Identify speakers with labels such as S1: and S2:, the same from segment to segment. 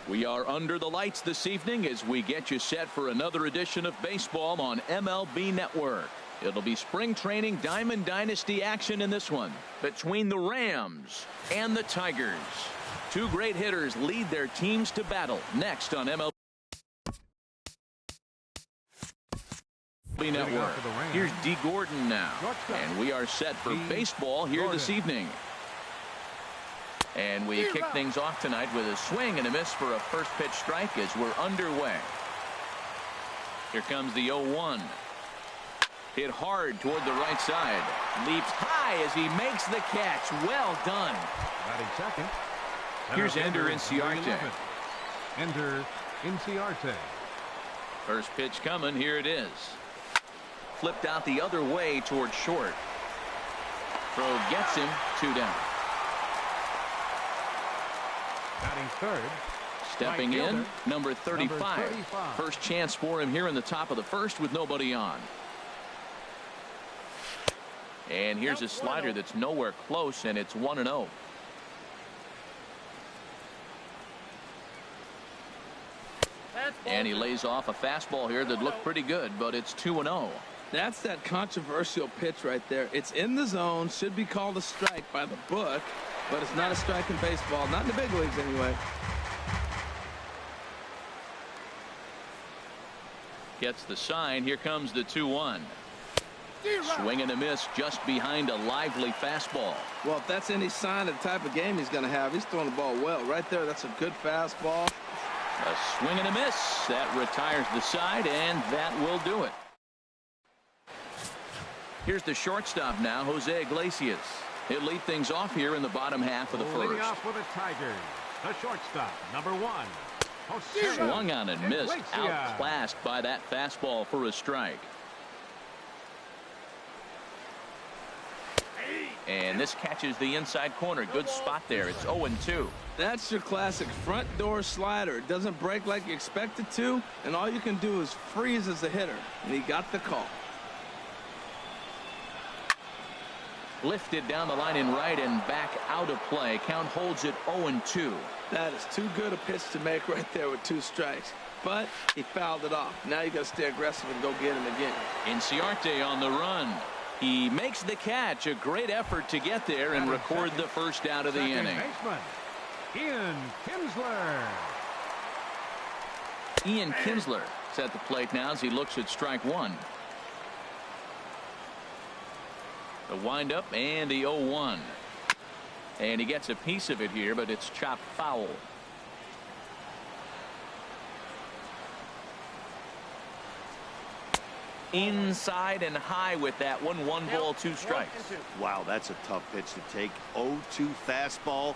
S1: We are under the lights this evening as we get you set for another edition of baseball on MLB Network. It'll be spring training Diamond Dynasty action in this one between the Rams and the Tigers. Two great hitters lead their teams to battle next on MLB Network. Here's D. Gordon now, and we are set for baseball here this evening. And we kick things off tonight with a swing and a miss for a first pitch strike as we're underway. Here comes the 0-1. Hit hard toward the right side. Leaps high as he makes the catch. Well done.
S2: Batting second.
S1: Here's Ender Inciarte.
S2: Ender Inciarte.
S1: First pitch coming. Here it is. Flipped out the other way toward short. Throw gets him. 2 down.
S2: Batting third.
S1: Stepping in, number 35. First chance for him here in the top of the first with nobody on. And here's a slider that's nowhere close, and it's 1-0. And he lays off a fastball here that looked pretty good, but it's 2-0.
S3: That's that controversial pitch right there. It's in the zone, should be called a strike by the book, but it's not a strike in baseball, not in the big leagues anyway.
S1: Gets the sign. Here comes the 2-1. Swing and a miss just behind a lively fastball.
S3: Well, if that's any sign of the type of game he's going to have, he's throwing the ball well. Right there, that's a good fastball.
S1: A swing and a miss. That retires the side, and that will do it. Here's the shortstop now, Jose Iglesias. He'll lead things off here in the bottom half of the first.
S2: Leading off for the Tigers, the shortstop, number 1. Jose
S1: Swung on and missed.
S2: Iglesias.
S1: Outclassed by that fastball for a strike. And this catches the inside corner. Good spot there. It's 0-2.
S3: That's your classic front door slider. It doesn't break like you expect it to, and all you can do is freeze as a hitter. And he got the call. Lifted down the line in right and back out of play. Count holds it 0-2. That is too good a pitch to make right there with 2 strikes. But he fouled it off. Now you got to stay aggressive and go get him again.
S1: Inciarte on the run. He makes the catch. A great effort to get there and record the first out of the inning.
S2: Ian Kinsler.
S1: Ian Kinsler is at the plate now as he looks at strike 1. The windup and the 0-1. And he gets a piece of it here, but it's chopped foul. Inside and high with that one. 1 ball, 2 strikes.
S4: Wow, that's a tough pitch to take. 0-2 fastball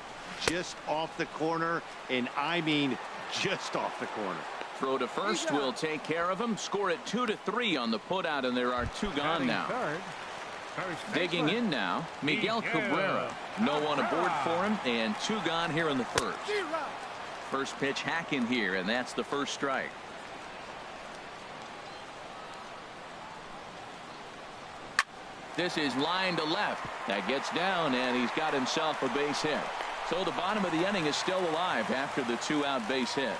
S4: just off the corner, and I mean just off the corner.
S1: Throw to first will take care of him. Score it 2-3 on the putout, and there are 2 gone now. Digging in now, Miguel Cabrera. No one aboard for him, and 2 gone here in the first. First pitch hacking here, and that's the first strike. This is line to left. That gets down, and he's got himself a base hit. So the bottom of the inning is still alive after the 2-out base hit.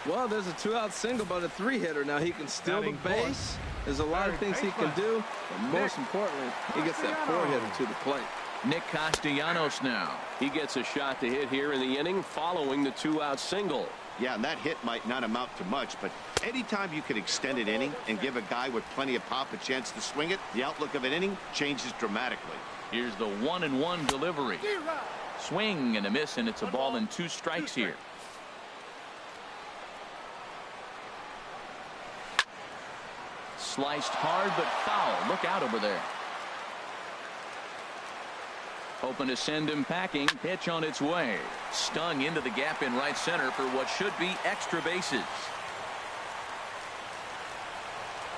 S3: Well, there's a 2-out single, but a 3-hitter. Now he can steal the base. There's a lot of things he can do, but most importantly, he gets that 4-hitter to the plate.
S1: Nick Castellanos now. He gets a shot to hit here in the inning following the 2-out single.
S4: Yeah, and that hit might not amount to much, but anytime you can extend an inning and give a guy with plenty of pop a chance to swing it, the outlook of an inning changes dramatically.
S1: Here's the 1-1 delivery. Swing and a miss, and it's a ball and 2 strikes here. Sliced hard but foul. Look out over there. Hoping to send him packing. Pitch on its way. Stung into the gap in right center for what should be extra bases.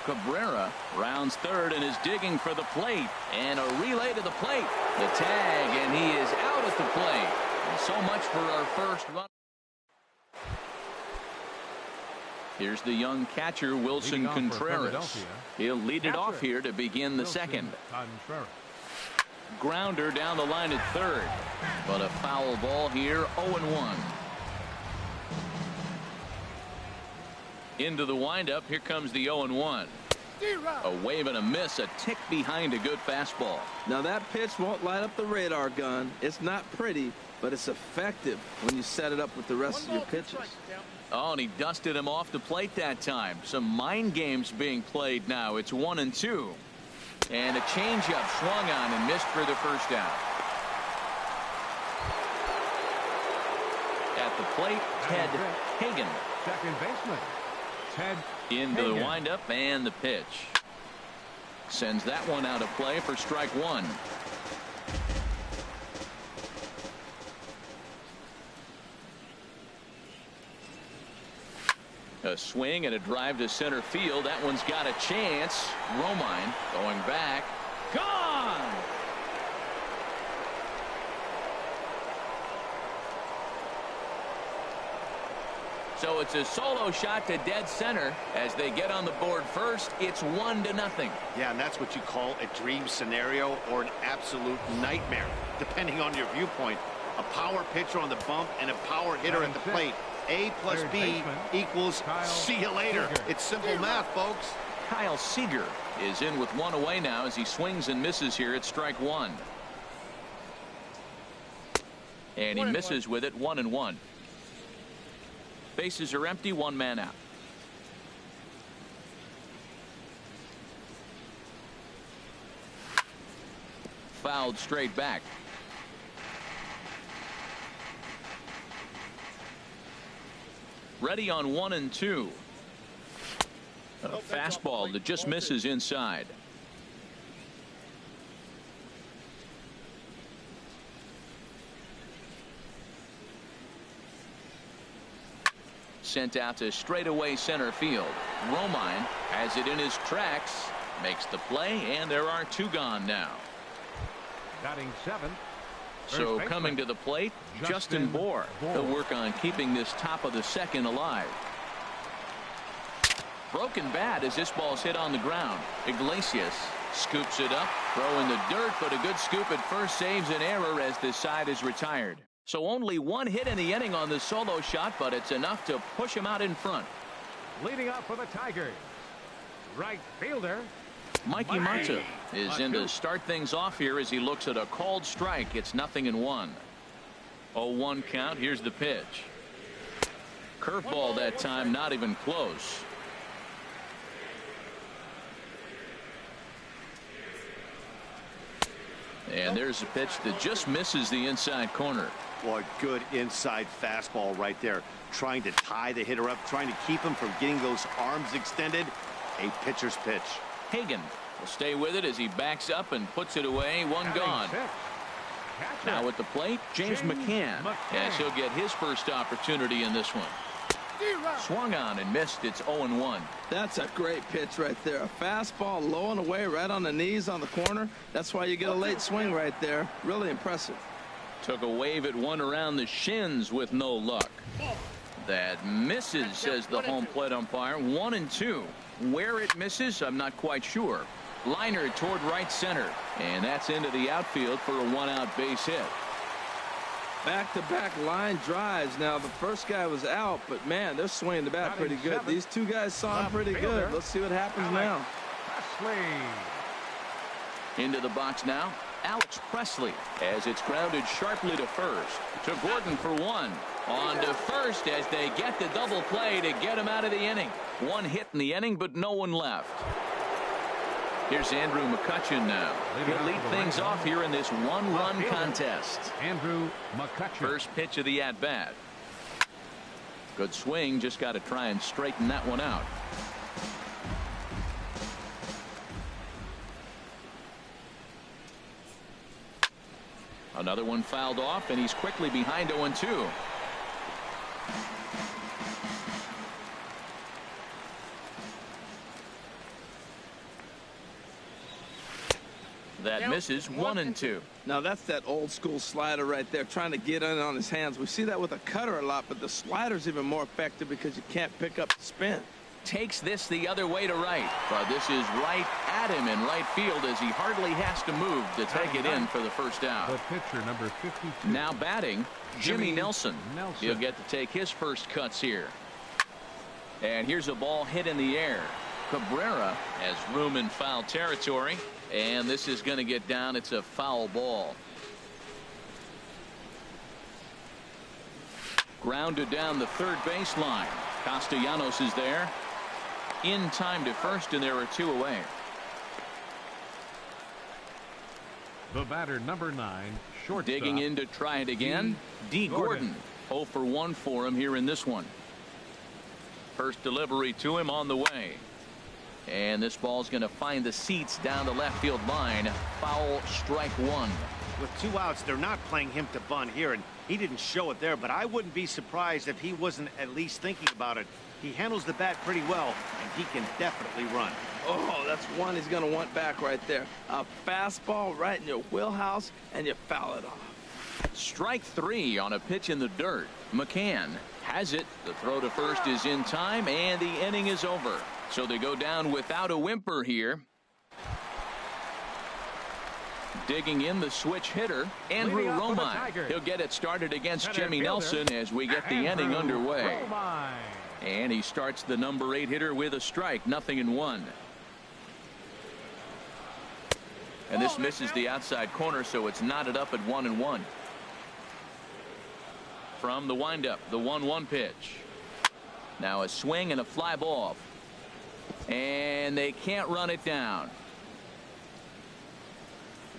S1: Cabrera rounds third and is digging for the plate. And a relay to the plate. The tag, and he is out at the plate. And so much for our first run. Here's the young catcher, Wilson Contreras. He'll lead it off here to begin the second. Grounder down the line at third. But a foul ball here, 0-1. Into the windup. Here comes the 0-1. A wave and a miss, a tick behind a good fastball.
S3: Now that pitch won't light up the radar gun. It's not pretty, but it's effective when you set it up with the rest of your pitches.
S1: Oh, and he dusted him off the plate that time. Some mind games being played now. It's 1-2. And a changeup swung on and missed for the first out. At the plate, Ted Hagen.
S2: Second baseman, Ted
S1: Into
S2: Hagen.
S1: the windup and the pitch. Sends that one out of play for strike one. A swing and a drive to center field. That one's got a chance. Romine going back. Gone! So it's a solo shot to dead center as they get on the board first. It's 1-0.
S4: Yeah, and that's what you call a dream scenario or an absolute nightmare, depending on your viewpoint. A power pitcher on the bump and a power hitter at the plate. A plus
S2: Third
S4: B
S2: baseman,
S4: equals
S2: Kyle
S4: see you later.
S2: Seager.
S4: It's simple math, folks.
S1: Kyle Seager is in with one away now as he swings and misses here at strike one. And he misses with it. 1-1. Bases are empty. One man out. Fouled straight back. Ready on 1-2. A fastball that just misses inside. Sent out to straightaway center field. Romine has it in his tracks, makes the play, and there are two gone now.
S2: Batting seventh.
S1: So coming to the plate, Justin Bour. He'll work on keeping this top of the second alive. Broken bat as this ball's hit on the ground. Iglesias scoops it up, throw in the dirt, but a good scoop at first saves an error as this side is retired. So only one hit in the inning on the solo shot, but it's enough to push him out in front.
S2: Leading off for the Tigers, right fielder
S1: Mikey Mata is in to start things off here as he looks at a called strike. It's 0-1. 0-1 count. Here's the pitch. Curveball that time, not even close. And there's a pitch that just misses the inside corner.
S4: Boy, good inside fastball right there. Trying to tie the hitter up, trying to keep him from getting those arms extended. A pitcher's pitch.
S1: Hagen will stay with it as he backs up and puts it away. One gone. Now at the plate, James McCann, as he'll get his first opportunity in this one. Swung on and missed. It's 0-1.
S3: That's a great pitch right there. A fastball low and away right on the knees on the corner. That's why you get a late swing right there. Really impressive.
S1: Took a wave at one around the shins with no luck. That misses, says the home plate umpire. 1-2. Where it misses, I'm not quite sure. Liner toward right center, and that's into the outfield for a one-out base hit.
S3: Back-to-back line drives. Now the first guy was out, but man, they're swinging the bat pretty good. These two guys saw him pretty good. Let's see what happens now.
S1: Into the box now, Alex Presley, as it's grounded sharply to first. To Gordon for one. On to first as they get the double play to get him out of the inning. One hit in the inning, but no one left. Here's Andrew McCutchen now. He'll lead things off here in this one-run contest.
S2: Andrew McCutchen.
S1: First pitch of the at-bat. Good swing, just got to try and straighten that one out. Another one fouled off, and he's quickly behind 0-2. That misses. 1-2.
S3: Now that's that old school slider right there, trying to get in on his hands. We see that with a cutter a lot, but the slider's even more effective because you can't pick up the spin.
S1: Takes this the other way to right, but this is right at him in right field as he hardly has to move to take it in for the first out.
S2: The pitcher, number 52.
S1: Now batting, Jimmy Nelson. He'll get to take his first cuts here. And here's a ball hit in the air. Cabrera has room in foul territory, and this is going to get down. It's a foul ball. Grounded down the third baseline. Castellanos is there. In time to first, and there are 2 away.
S2: The batter, number 9, shortstop.
S1: Digging in to try it again. D. Gordon. 0 for 1 for him here in this one. First delivery to him on the way. And this ball's going to find the seats down the left field line. Foul, strike 1.
S4: With 2 outs, they're not playing him to bunt here, and he didn't show it there, but I wouldn't be surprised if he wasn't at least thinking about it. He handles the bat pretty well, and he can definitely run.
S3: Oh, that's one he's going to want back right there. A fastball right in your wheelhouse, and you foul it off.
S1: Strike 3 on a pitch in the dirt. McCann has it. The throw to first is in time, and the inning is over. So they go down without a whimper here. Digging in the switch hitter, Andrew Romine. He'll get it started against Jimmy Nelson as we get the inning underway. And he starts the number 8 hitter with a strike, 0-1. And this misses the outside corner, so it's knotted up at 1-1. From the windup, the 1-1 pitch. Now a swing and a fly ball. And they can't run it down.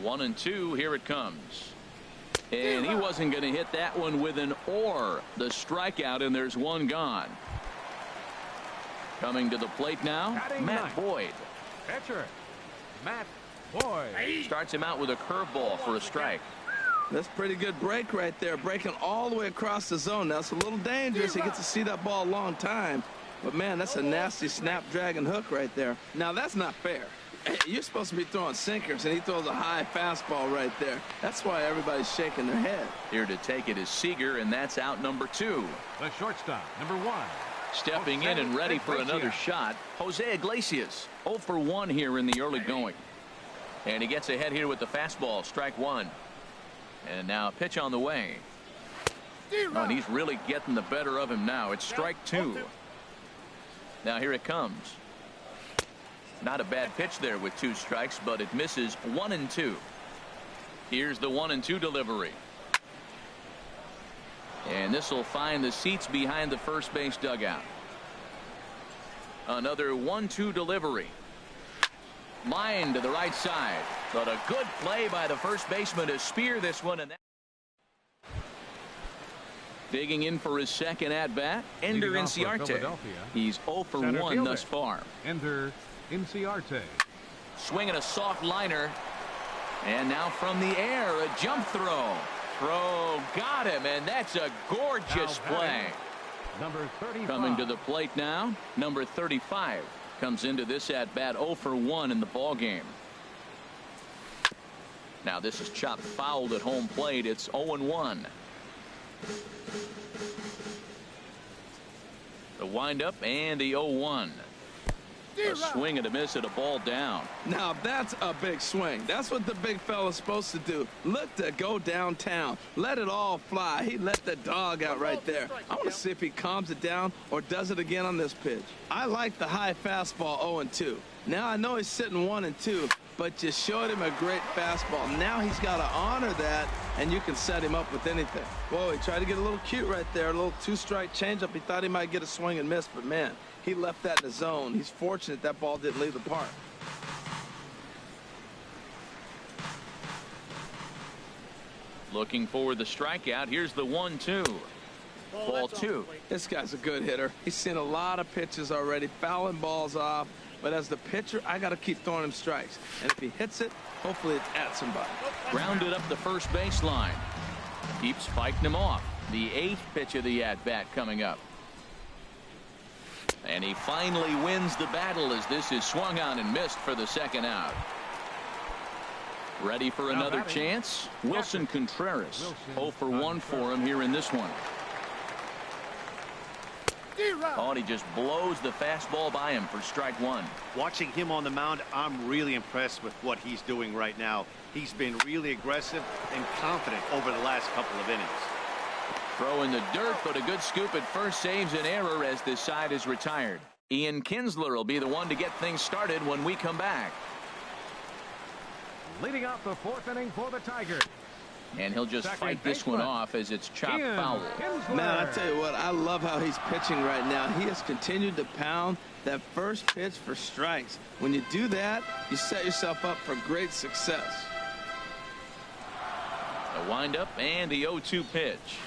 S1: 1-2. Here it comes. And he wasn't going to hit that one with an or. The strikeout, and there's one gone. Coming to the plate now, Matt Boyd.
S2: Catcher, Matt Boyd.
S1: Starts him out with a curveball for a strike.
S3: That's pretty good break right there. Breaking all the way across the zone. Now, it's a little dangerous. He gets to see that ball a long time. But, man, that's a nasty snapdragon hook right there. Now, that's not fair. You're supposed to be throwing sinkers, and he throws a high fastball right there. That's why everybody's shaking their head.
S1: Here to take it is Seager, and that's out number 2.
S2: The shortstop, number 1.
S1: Stepping in and ready for another shot, Jose Iglesias. 0 for 1 here in the early going. And he gets ahead here with the fastball, strike 1. And now a pitch on the way. Oh, and he's really getting the better of him now. It's strike 2. Now here it comes. Not a bad pitch there with 2 strikes, but it misses 1-2. Here's the 1-2 delivery. And this will find the seats behind the first base dugout. Another 1-2 delivery. Line to the right side. But a good play by the first baseman to spear this one. And digging in for his second at-bat, Ender Inciarte. He's 0 for 1 thus far.
S2: Ender Inciarte.
S1: Swinging a soft liner. And now from the air, a jump throw. Throw got him, and that's a gorgeous play.
S2: Number 35.
S1: Coming to the plate now, number 35 comes into this at bat 0 for 1 in the ball game. Now this is chopped fouled at home plate. It's 0-1. The windup and the 0-1. A swing and a miss at a ball down.
S3: Now that's a big swing. That's what the big fella's supposed to do. Look to go downtown. Let it all fly. He let the dog out right there. I want to see if he calms it down or does it again on this pitch. I like the high fastball 0-2. Now I know he's sitting 1-2, but you showed him a great fastball. Now he's got to honor that, and you can set him up with anything. Whoa, he tried to get a little cute right there. A little 2-strike changeup. He thought he might get a swing and miss, but man, he left that in the zone. He's fortunate that ball didn't leave the park.
S1: Looking for the strikeout. Here's the 1-2. Ball 2.
S3: This guy's a good hitter. He's seen a lot of pitches already, fouling balls off. But as the pitcher, I got to keep throwing him strikes. And if he hits it, hopefully it's at somebody.
S1: Grounded up the first baseline. Keeps fighting him off. The 8th pitch of the at-bat coming up. And he finally wins the battle as this is swung on and missed for the second out. Ready for another chance? Wilson Contreras. 0 for 1 for him here in this one. Oh, and he just blows the fastball by him for strike 1.
S4: Watching him on the mound, I'm really impressed with what he's doing right now. He's been really aggressive and confident over the last couple of innings.
S1: Throw in the dirt, but a good scoop at first saves an error as this side is retired. Ian Kinsler will be the one to get things started when we come back.
S2: Leading off the 4th inning for the Tigers.
S1: And he'll just fight this one off as it's chopped foul.
S3: Man, I tell you what, I love how he's pitching right now. He has continued to pound that first pitch for strikes. When you do that, you set yourself up for great success.
S1: The windup and the 0-2 pitch.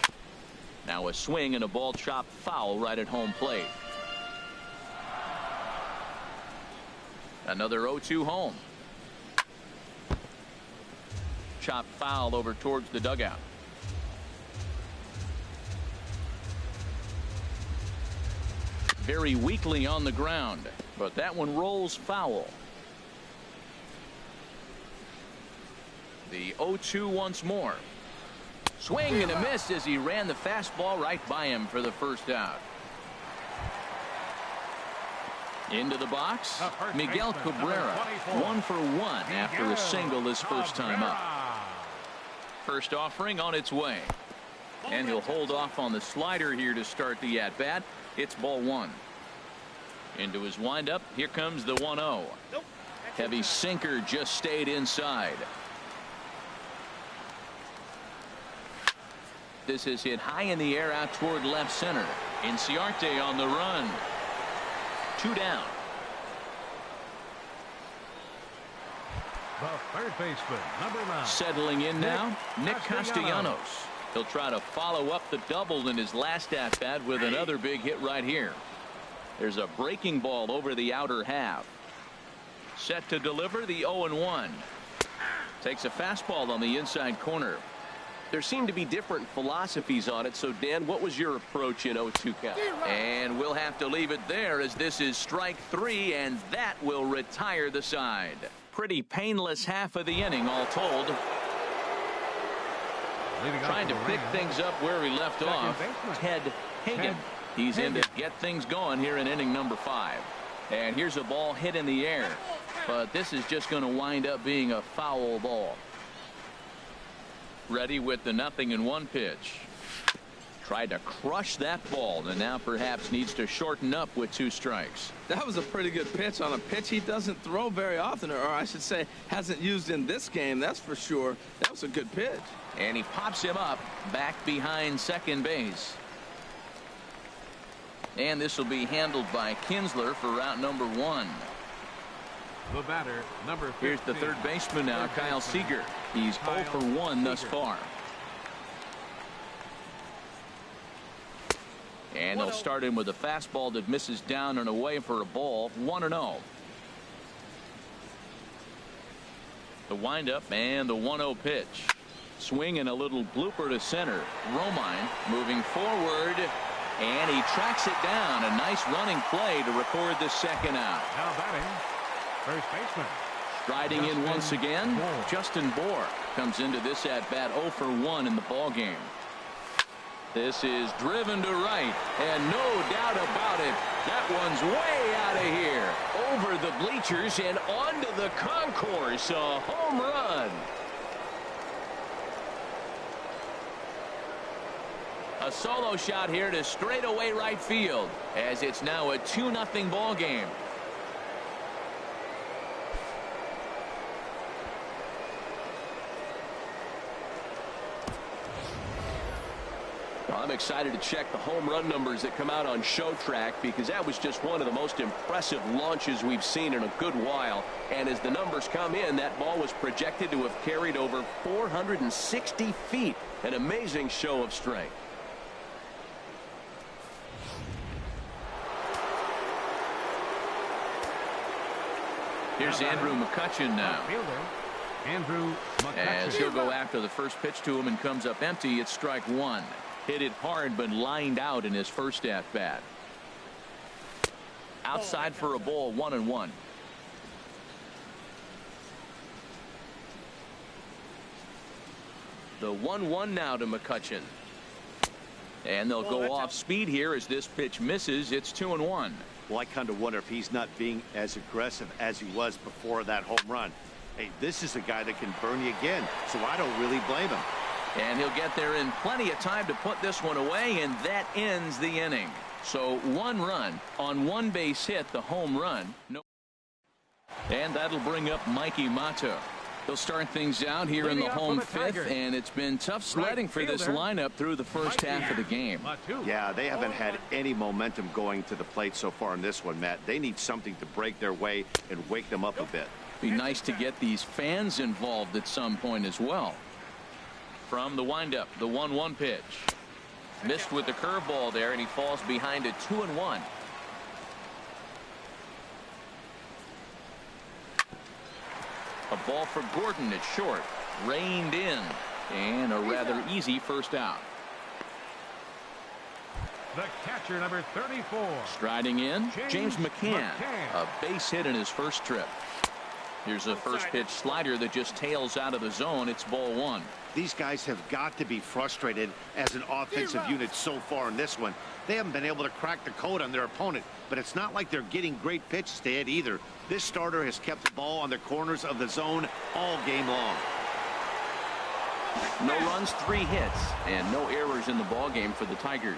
S1: Now a swing and a ball chopped foul right at home plate. Another 0-2 home. Chopped foul over towards the dugout. Very weakly on the ground, but that one rolls foul. The 0-2 once more. Swing and a miss as he ran the fastball right by him for the first out. Into the box, Miguel Cabrera, 1 for 1 after a single his first time up. First offering on its way. And he'll hold off on the slider here to start the at-bat. It's ball 1. Into his windup. Here comes the 1-0. Heavy sinker just stayed inside. This is hit high in the air out toward left center. Inciarte on the run. 2 down.
S2: The third baseman, number 9.
S1: Settling in now, Nick Castellanos. He'll try to follow up the double in his last at-bat with another big hit right here. There's a breaking ball over the outer half. Set to deliver the 0-1. Takes a fastball on the inside corner.
S5: There seem to be different philosophies on it. So, Dan, what was your approach in 0-2 count?
S1: And we'll have to leave it there as this is strike 3, and that will retire the side. Pretty painless half of the inning all told. Trying to pick things up where he left off, Ted Hagan. He's in to get things going here in inning number 5. And here's a ball hit in the air. But this is just going to wind up being a foul ball. Ready with the 0-1 pitch. Tried to crush that ball and now perhaps needs to shorten up with 2 strikes.
S3: That was a pretty good pitch on a pitch he doesn't throw very often, or I should say hasn't used in this game. That's for sure. That was a good pitch.
S1: And he pops him up back behind second base. And this will be handled by Kinsler for route number 1.
S2: The batter, number 15.
S1: Here's the third baseman now, Kyle Seager. He's 0 for 1 thus far. And they'll start him with a fastball that misses down and away for a ball. 1-0. The windup and the 1-0 pitch. Swing and a little blooper to center. Romine moving forward, and he tracks it down. A nice running play to record the second out.
S2: Now batting, first baseman.
S1: Striding in once again, Justin Bour comes into this at bat 0 for 1 in the ball game. This is driven to right, and no doubt about it, that one's way out of here. Over the bleachers and onto the concourse. A home run. A solo shot here to straightaway right field, as it's now a 2-0 ball game.
S5: I'm excited to check the home run numbers that come out on Show Track, because that was just one of the most impressive launches we've seen in a good while. And as the numbers come in, that ball was projected to have carried over 460 feet. An amazing show of strength.
S1: Here's Andrew McCutchen now.
S2: Andrew McCutchen.
S1: As he'll go after the first pitch to him and comes up empty, it's strike 1. Hit it hard but lined out in his first at bat. Outside for a ball, 1-1. The 1-1 now to McCutchen. And they'll go off speed here as this pitch misses. It's 2-1.
S4: Well, I kind of wonder if he's not being as aggressive as he was before that home run. Hey, this is a guy that can burn you again, so I don't really blame him.
S1: And he'll get there in plenty of time to put this one away, and that ends the inning. So 1 run on 1 base hit, the home run. No. And that'll bring up Mikey Motto. He'll start things out here in the home 5th, and it's been tough sledding for this lineup through the first half of the game.
S4: Yeah, they haven't had any momentum going to the plate so far in this one, Matt. They need something to break their way and wake them up a bit.
S1: Be nice to get these fans involved at some point as well. From the windup, the 1-1 pitch. Missed with the curveball there, and he falls behind a 2-1. A ball for Gordon at short. Reined in. And a rather easy first out.
S2: The catcher, number 34.
S1: Striding in, James McCann. A base hit in his first trip. Here's a first pitch slider that just tails out of the zone. It's ball 1.
S4: These guys have got to be frustrated as an offensive unit so far in this one. They haven't been able to crack the code on their opponent, but it's not like they're getting great pitches to hit either. This starter has kept the ball on the corners of the zone all game long.
S1: No runs, 3 hits, and no errors in the ball game for the Tigers.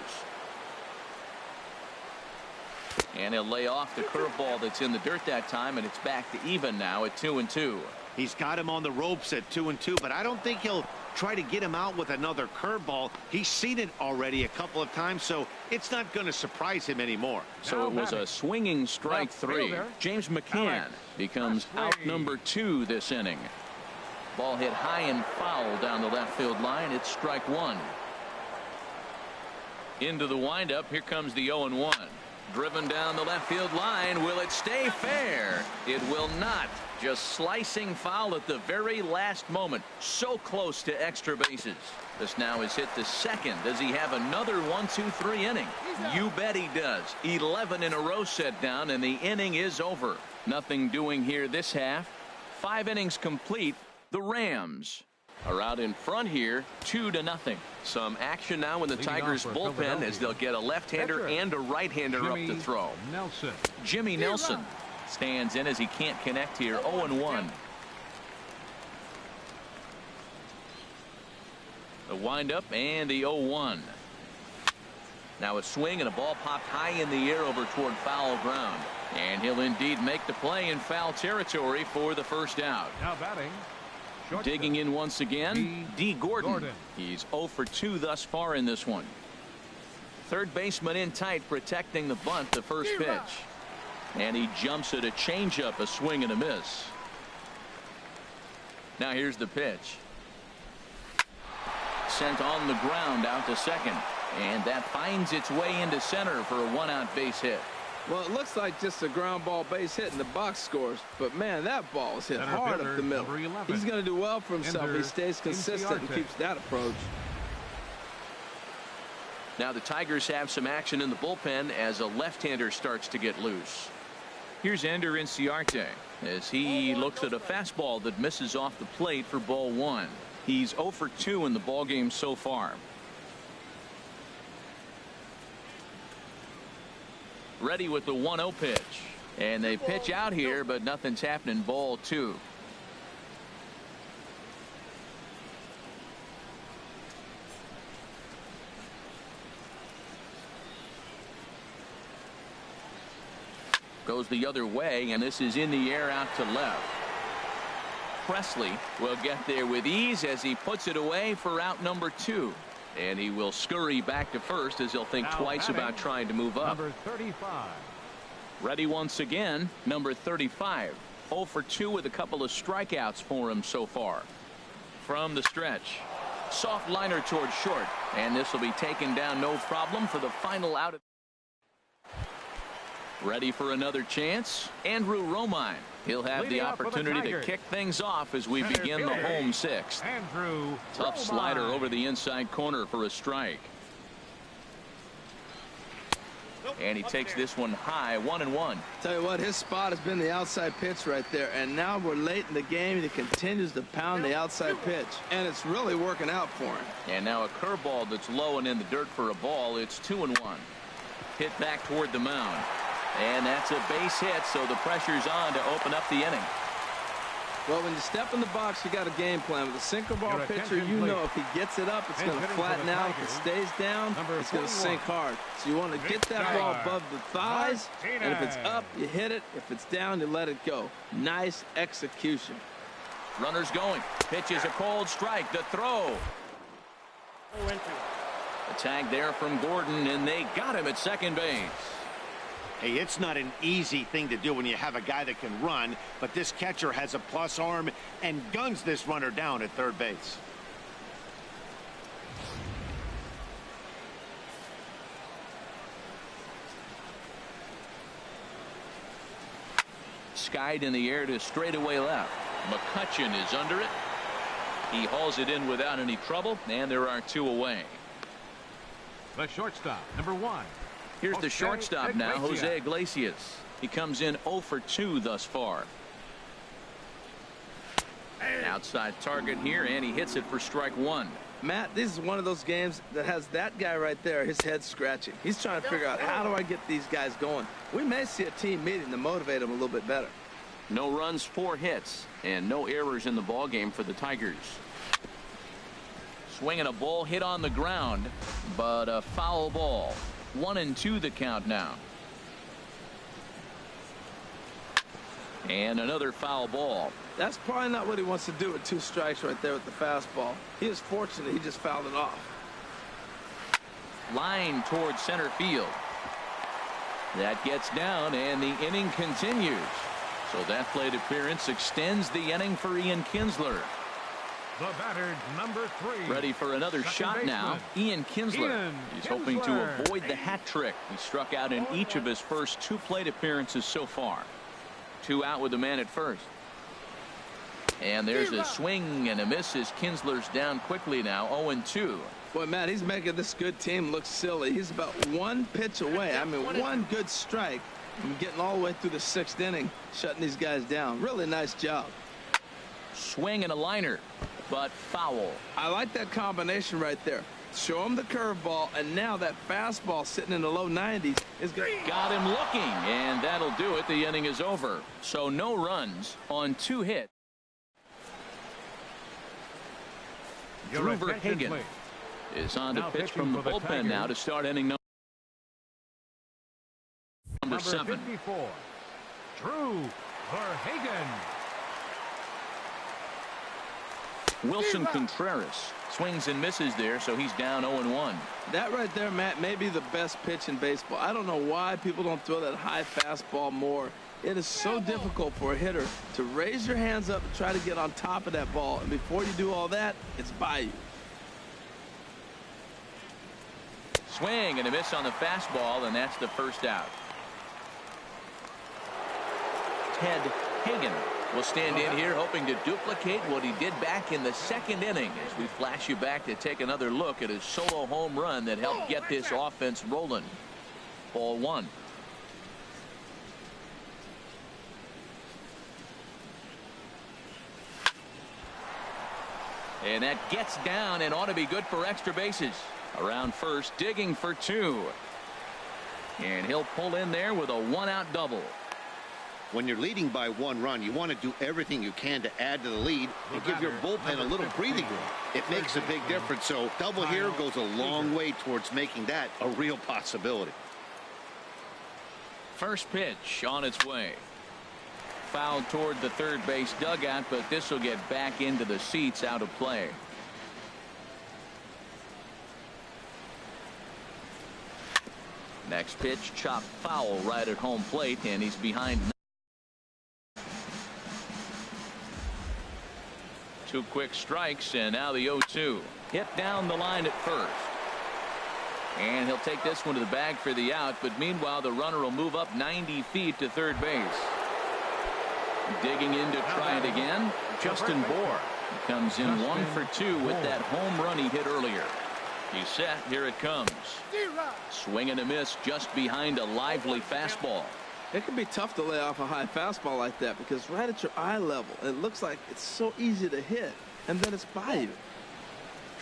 S1: And he'll lay off the curveball that's in the dirt that time, and it's back to even now at 2-2.
S4: He's got him on the ropes at 2-2, but I don't think he'll try to get him out with another curveball. He's seen it already a couple of times, so it's not going to surprise him anymore.
S1: So it was a swinging strike 3. James McCann becomes out number 2 this inning. Ball hit high and foul down the left field line. It's strike 1. Into the windup. Here comes the 0-1. Driven down the left field line. Will it stay fair? It will not. Just slicing foul at the very last moment. So close to extra bases. This now is hit to second. Does he have another 1-2-3 inning? You bet he does. 11 in a row set down, and the inning is over. Nothing doing here this half. 5 innings complete. The Rams are out in front here, 2-0. Some action now in the Tigers bullpen as they'll get a left-hander and a right-hander up to throw. Jimmy Nelson stands in as he can't connect here. 0-1. The windup and the 0-1. Now a swing and a ball popped high in the air over toward foul ground. And he'll indeed make the play in foul territory for the first out.
S2: Now batting.
S1: Digging in once again, D. Gordon. He's 0 for 2 thus far in this one. Third baseman in tight, protecting the bunt, the first pitch. And he jumps at a changeup, a swing and a miss. Now here's the pitch. Sent on the ground out to second. And that finds its way into center for a 1-out base hit.
S3: Well, it looks like just a ground ball base hit in the box scores, but man, that ball is hit hard up the middle. He's going to do well for himself. He stays consistent and keeps that approach.
S1: Now the Tigers have some action in the bullpen as a left-hander starts to get loose. Here's Ender Inciarte as he looks at a fastball that misses off the plate for ball 1. He's 0 for 2 in the ball game so far. Ready with the 1-0 pitch. And they pitch out here, but nothing's happening. Ball 2. Goes the other way, and this is in the air out to left. Presley will get there with ease as he puts it away for out number 2. And he will scurry back to first as he'll think twice about trying to move up.
S2: Number 35.
S1: Ready once again, number 35. 0 for 2 with a couple of strikeouts for him so far. From the stretch. Soft liner towards short. And this will be taken down no problem for the final out. Ready for another chance. Andrew Romine. He'll have the opportunity to kick things off as we begin the home 6th. Tough slider over the inside corner for a strike. And he takes this one high, 1-1.
S3: Tell you what, his spot has been the outside pitch right there, and now we're late in the game and he continues to pound the outside pitch, and it's really working out for him.
S1: And now a curveball that's low and in the dirt for a ball. It's 2-1. Hit back toward the mound. And that's a base hit, so the pressure's on to open up the inning.
S3: Well, when you step in the box, you got a game plan. With a sinker ball pitcher, you know if he gets it up, it's going to flatten out. If it stays down, it's going to sink hard. So you want to get that ball above the thighs, and if it's up, you hit it. If it's down, you let it go. Nice execution.
S1: Runners going. Pitch is a cold strike. The throw. A tag there from Gordon, and they got him at second base.
S4: Hey, it's not an easy thing to do when you have a guy that can run, but this catcher has a plus arm and guns this runner down at third base.
S1: Skied in the air to straightaway left. McCutchen is under it. He hauls it in without any trouble, and there are two away.
S2: The shortstop, number 1.
S1: Here's the shortstop now, Jose Iglesias. He comes in 0 for 2 thus far. Outside target here, and he hits it for strike 1.
S3: Matt, this is one of those games that has that guy right there, his head scratching. He's trying to figure out, how do I get these guys going? We may see a team meeting to motivate them a little bit better.
S5: No runs, 4 hits, and no errors in the ballgame for the Tigers.
S1: Swinging a ball hit on the ground, but a foul ball. 1-2 the count now. And another foul ball.
S3: That's probably not what he wants to do with 2 strikes right there with the fastball. He is fortunate he just fouled it off.
S1: Line towards center field. That gets down, and the inning continues. So that plate appearance extends the inning for Ian Kinsler.
S2: The batter, number 3.
S1: Ready for another shot now. Ian Kinsler. He's hoping to avoid the hat trick. He struck out in each of his first 2 plate appearances so far. 2 out with the man at first. And there's a swing and a miss as Kinsler's down quickly now. 0-2.
S3: Boy, Matt, he's making this good team look silly. He's about 1 pitch away. I mean, 1 good strike from getting all the way through the 6th inning, shutting these guys down. Really nice job.
S1: Swing and a liner, but foul.
S3: I like that combination right there. Show him the curveball, and now that fastball sitting in the low 90s is good.
S1: Got him looking, and that'll do it. The inning is over. So no runs on 2 hits. Drew Verhagen is on to pitch from the bullpen now to start inning number 7.
S2: 54, Drew Verhagen.
S1: Wilson Contreras swings and misses there, so he's down 0-1.
S3: That right there, Matt, may be the best pitch in baseball. I don't know why people don't throw that high fastball more. It is so difficult for a hitter to raise your hands up and try to get on top of that ball. And before you do all that, it's by you.
S1: Swing and a miss on the fastball, and that's the first out. Ted Hagen will stand in here hoping to duplicate what he did back in the 2nd inning as we flash you back to take another look at his solo home run that helped get this offense rolling. Ball 1. And that gets down and ought to be good for extra bases. Around first, digging for 2. And he'll pull in there with a 1-out double.
S4: When you're leading by 1 run, you want to do everything you can to add to the lead and give your bullpen a little breathing room. It makes a big difference. So double here goes a long way towards making that a real possibility.
S1: First pitch on its way. Fouled toward the third base dugout, but this will get back into the seats, out of play. Next pitch, chopped foul right at home plate, and he's behind. 2 quick strikes, and now the 0-2. Hit down the line at first. And he'll take this one to the bag for the out, but meanwhile the runner will move up 90 feet to third base. Digging in to try it again, Justin Bohr. He comes in 1 for 2 with that home run he hit earlier. He's set. Here it comes. Swing and a miss just behind a lively fastball.
S3: It can be tough to lay off a high fastball like that because right at your eye level, it looks like it's so easy to hit, and then it's by you.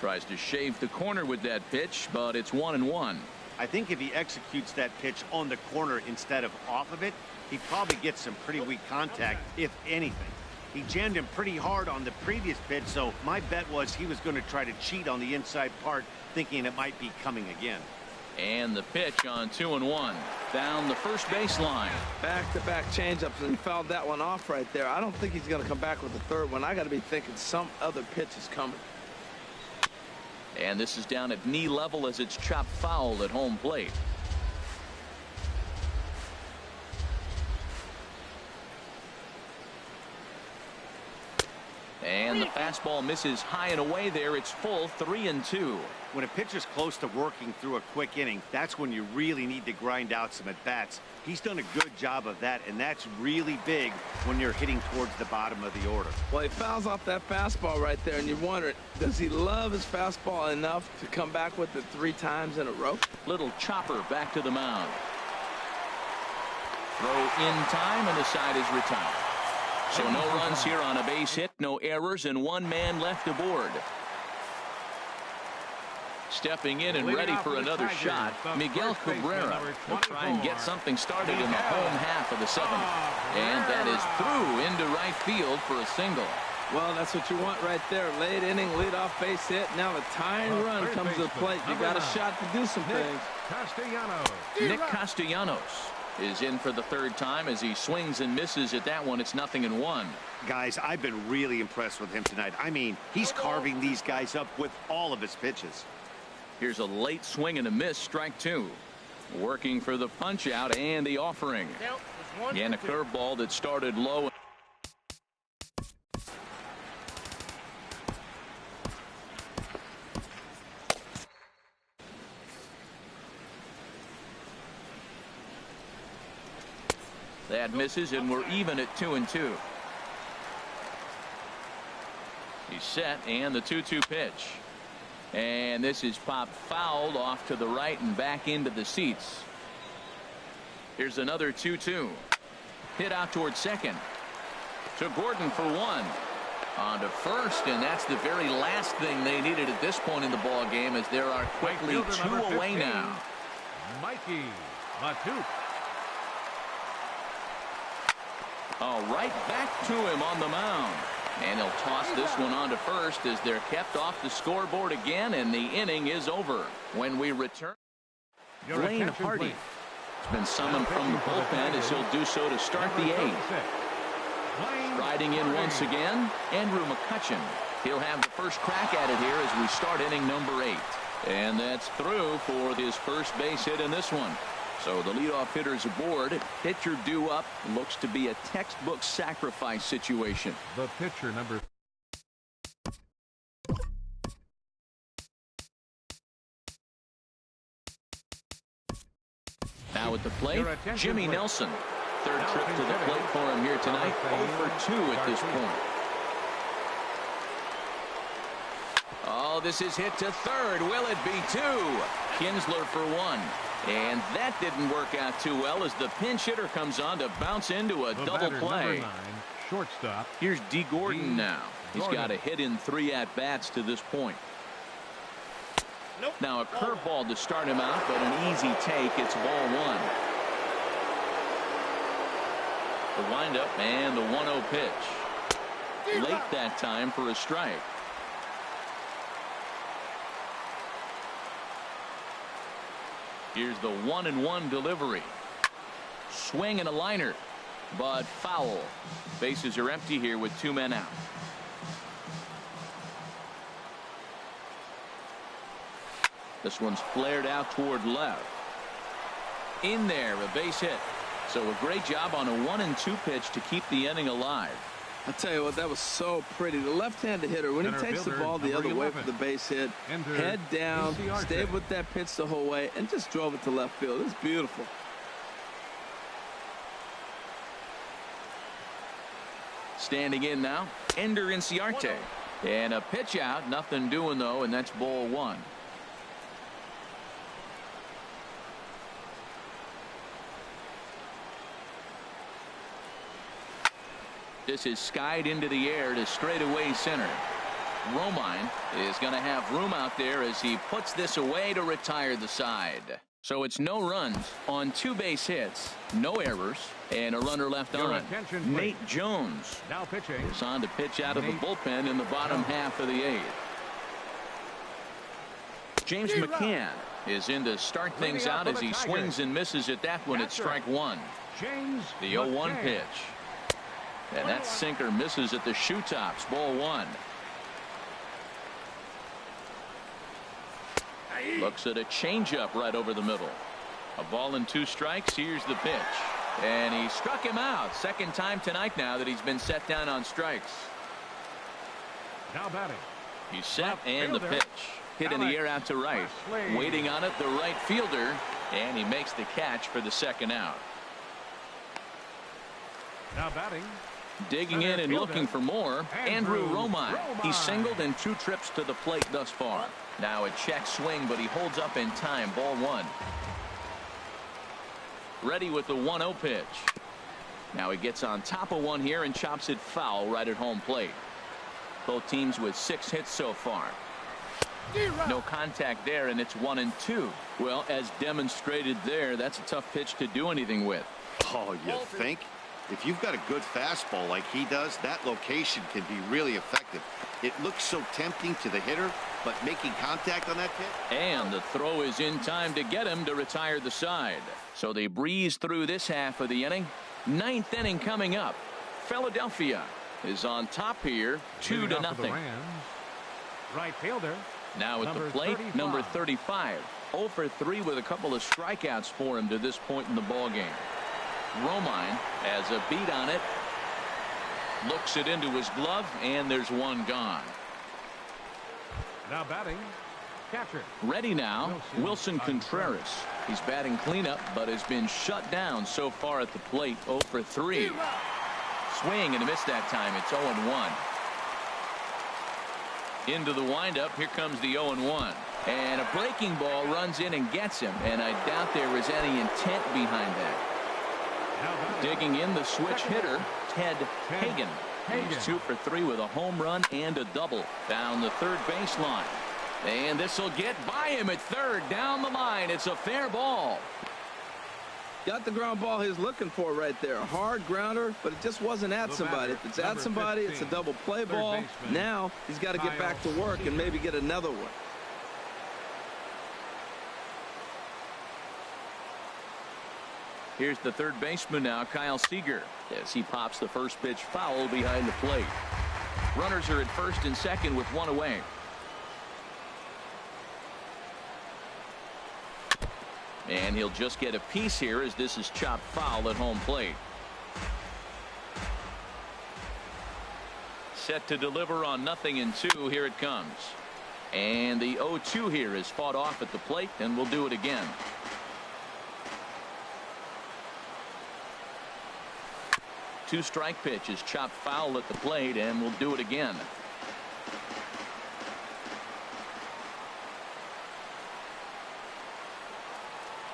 S1: Tries to shave the corner with that pitch, but it's 1-1.
S4: I think if he executes that pitch on the corner instead of off of it, he probably gets some pretty weak contact, if anything. He jammed him pretty hard on the previous pitch, so my bet was he was going to try to cheat on the inside part, thinking it might be coming again.
S1: And the pitch on 2-1 down the first baseline.
S3: Back-to-back changeups, and he fouled that one off right there. I don't think he's going to come back with the third one. I got to be thinking some other pitch is coming.
S1: And this is down at knee level as it's chopped foul at home plate. And the fastball misses high and away there. It's full 3-2.
S4: When a pitcher's close to working through a quick inning, that's when you really need to grind out some at-bats. He's done a good job of that, and that's really big when you're hitting towards the bottom of the order.
S3: Well, he fouls off that fastball right there, and you wonder, does he love his fastball enough to come back with it 3 times in a row?
S1: Little chopper back to the mound. Throw in time, and the side is retired. So no runs here on a base hit, no errors, and 1 man left aboard. Stepping in and ready for another shot, Miguel Cabrera will try and get something started in the home half of the 7th. And that is through into right field for a single.
S3: Well, that's what you want right there. Late inning, leadoff base hit. Now the tying run comes to the plate. You got a shot to do some things.
S1: Nick Castellanos is in for the 3rd time as he swings and misses at that one. It's 0-1.
S4: Guys, I've been really impressed with him tonight. I mean, he's carving these guys up with all of his pitches.
S1: Here's a late swing and a miss, strike 2. Working for the punch out and the offering. And a curveball that started low. That misses, and we're even at 2-2. He's set, and the 2-2 pitch. And this is popped fouled off to the right and back into the seats. Here's another 2-2. Hit out towards second. To Gordon for 1. On to first, and that's the very last thing they needed at this point in the ball game, as there are quickly 2 away now.
S2: Mikey Matuk.
S1: All right, back to him on the mound. And he'll toss this one on to first as they're kept off the scoreboard again, and the inning is over. When we return, Blaine Hardy has been summoned from the bullpen as he'll do so to start the 8th. Riding in once again, Andrew McCutchen. He'll have the first crack at it here as we start inning number 8. And that's through for his first base hit in this one. So the leadoff hitter's aboard. Pitcher due up. Looks to be a textbook sacrifice situation.
S2: The pitcher, number.
S1: Now at the plate, Jimmy Nelson. 3rd trip to the plate for him here tonight. 0 for 2 at this point. Oh, this is hit to 3rd. Will it be 2? Kinsler for 1. And that didn't work out too well as the pinch hitter comes on to bounce into a double play.
S2: 9, shortstop.
S1: Here's D. Gordon now. He's got a hit in 3 at-bats to this point. Now a curveball to start him out, but an easy take. It's ball 1. The windup and the 1-0 pitch. Late that time for a strike. Here's the 1-1 delivery. Swing and a liner, but foul. Bases are empty here with 2 men out. This one's flared out toward left. In there, a base hit. So a great job on a 1-2 pitch to keep the inning alive.
S3: I'll tell you what, that was so pretty. The left-handed hitter, when he takes the ball the other way for the base hit, head down, stayed with that pitch the whole way, and just drove it to left field. It's beautiful.
S1: Standing in now, Ender Inciarte. And a pitch out, nothing doing though, and that's ball 1. This is skied into the air to straightaway center. Romine is going to have room out there as he puts this away to retire the side. So it's no runs on 2 base hits, no errors, and a runner left on. Nate Jones
S2: now pitching
S1: is on to pitch out of the bullpen in the bottom half of the 8th. James McCann is in to start things out as he swings and misses at that one at strike 1. The 0-1 pitch. And that sinker misses at the shoe tops. Ball 1. Looks at a changeup right over the middle. A ball and 2 strikes. Here's the pitch. And he struck him out. Second time tonight now that he's been set down on strikes.
S2: Now batting.
S1: He's set and the pitch. Hit in the air out to right. Waiting on it, the right fielder. And he makes the catch for the second out.
S2: Now batting.
S1: Digging in and looking for more, Andrew Romine. He singled in 2 trips to the plate thus far. Now a check swing, but he holds up in time. Ball 1. Ready with the 1-0 pitch. Now he gets on top of one here and chops it foul right at home plate. Both teams with 6 hits so far. No contact there, and it's 1-2. Well, as demonstrated there, that's a tough pitch to do anything with.
S4: Oh, you think? If you've got a good fastball like he does, that location can be really effective. It looks so tempting to the hitter, but making contact on that pitch.
S1: And the throw is in time to get him to retire the side. So they breeze through this half of the inning. 9th inning coming up. Philadelphia is on top here, 2-0.
S2: Right fielder.
S1: Now at the plate, number 35. 0 for 3 with a couple of strikeouts for him to this point in the ballgame. Romine has a beat on it. Looks it into his glove, and there's one gone.
S2: Now batting. Catcher.
S1: Ready now, Wilson Contreras. He's batting cleanup, but has been shut down so far at the plate. 0 for 3. Swing and a miss that time. It's 0-1. Into the windup. Here comes the 0-1. And a breaking ball runs in and gets him. And I doubt there was any intent behind that. Digging in, the switch hitter, Ted Hagen. He's 2 for 3 with a home run and a double down the third baseline. And this will get by him at third down the line. It's a fair ball.
S3: Got the ground ball he's looking for right there. A hard grounder, but it just wasn't at somebody. If it's at somebody, it's a double play ball. Now he's got to get back to work and maybe get another one.
S1: Here's the third baseman now, Kyle Seager, as he pops the first pitch foul behind the plate. Runners are at first and second with 1 away. And he'll just get a piece here as this is chopped foul at home plate. Set to deliver on 0-2. Here it comes. And the 0-2 here is fought off at the plate, and we'll do it again. Two-strike pitch is chopped foul at the plate, and we'll do it again.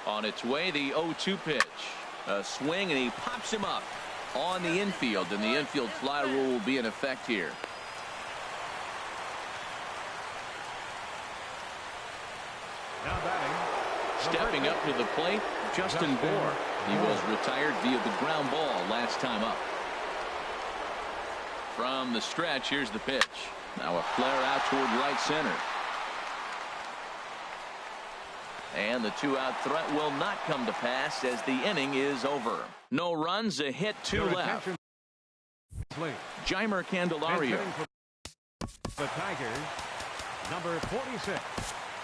S1: On its way, the 0-2 pitch. A swing, and he pops him up on the infield, and the infield fly rule will be in effect here.
S2: Now batting.
S1: Stepping up to the plate, Justin Bour. He was retired via the ground ball last time up. From the stretch, here's the pitch. Now a flare out toward right center. And the 2-out threat will not come to pass as the inning is over. No runs, a hit, 2 left. Jeimer Candelario.
S2: The Tigers, number 46.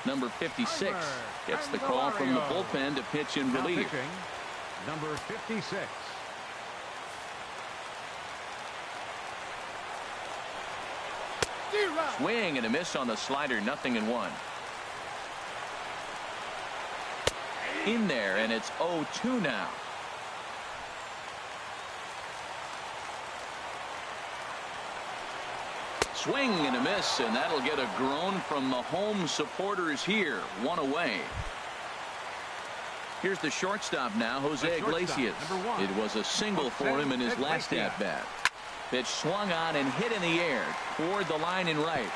S1: Number 56 gets the call from the bullpen to pitch in relief.
S2: Number 56.
S1: Swing and a miss on the slider, 0-1. In there, and it's 0-2 now. Swing and a miss, and that'll get a groan from the home supporters here. 1 away. Here's the shortstop now, Jose Iglesias. It was a single for him in his last at-bat. Pitch swung on and hit in the air toward the line and right.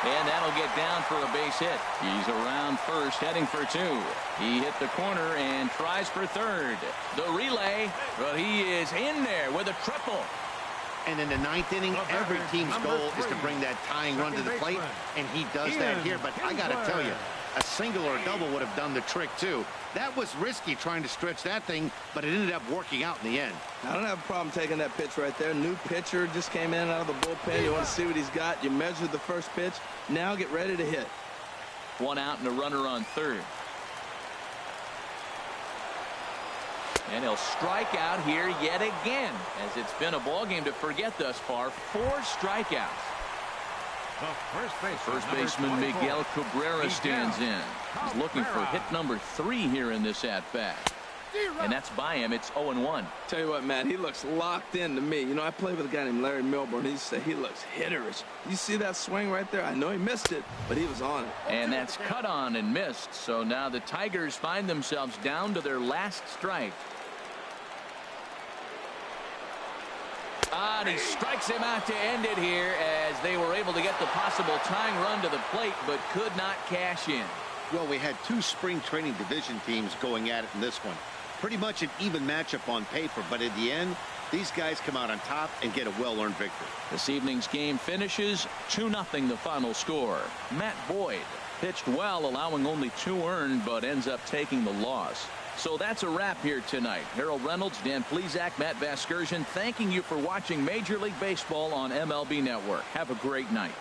S1: And that'll get down for a base hit. He's around first, heading for 2. He hit the corner and tries for third. The relay, but he is in there with a triple.
S4: And in the 9th inning, every team's goal is to bring that tying run to the plate, and he does that here. But I got to tell you, a single or a double would have done the trick, too. That was risky trying to stretch that thing, but it ended up working out in the end.
S3: I don't have a problem taking that pitch right there. New pitcher just came in out of the bullpen. You want to see what he's got. You measure the first pitch. Now get ready to hit.
S1: 1 out and a runner on third. And he'll strike out here yet again, as it's been a ball game to forget thus far. 4 strikeouts. First baseman Miguel Cabrera stands in. He's looking for hit number 3 here in this at-bat. And that's by him. It's 0-1.
S3: Tell you what, Matt, he looks locked in to me. You know, I played with a guy named Larry Milburn. He used to say he looks hitterish. You see that swing right there? I know he missed it, but he was on it.
S1: And that's cut on and missed. So now the Tigers find themselves down to their last strike. And he strikes him out to end it here, as they were able to get the possible tying run to the plate, but could not cash in.
S4: Well, we had 2 spring training division teams going at it in this one. Pretty much an even matchup on paper, but in the end, these guys come out on top and get a well-earned victory.
S1: This evening's game finishes 2-0 the final score. Matt Boyd pitched well, allowing only 2 earned, but ends up taking the loss. So that's a wrap here tonight. Harold Reynolds, Dan Plesac, Matt Vasgersian, thanking you for watching Major League Baseball on MLB Network. Have a great night.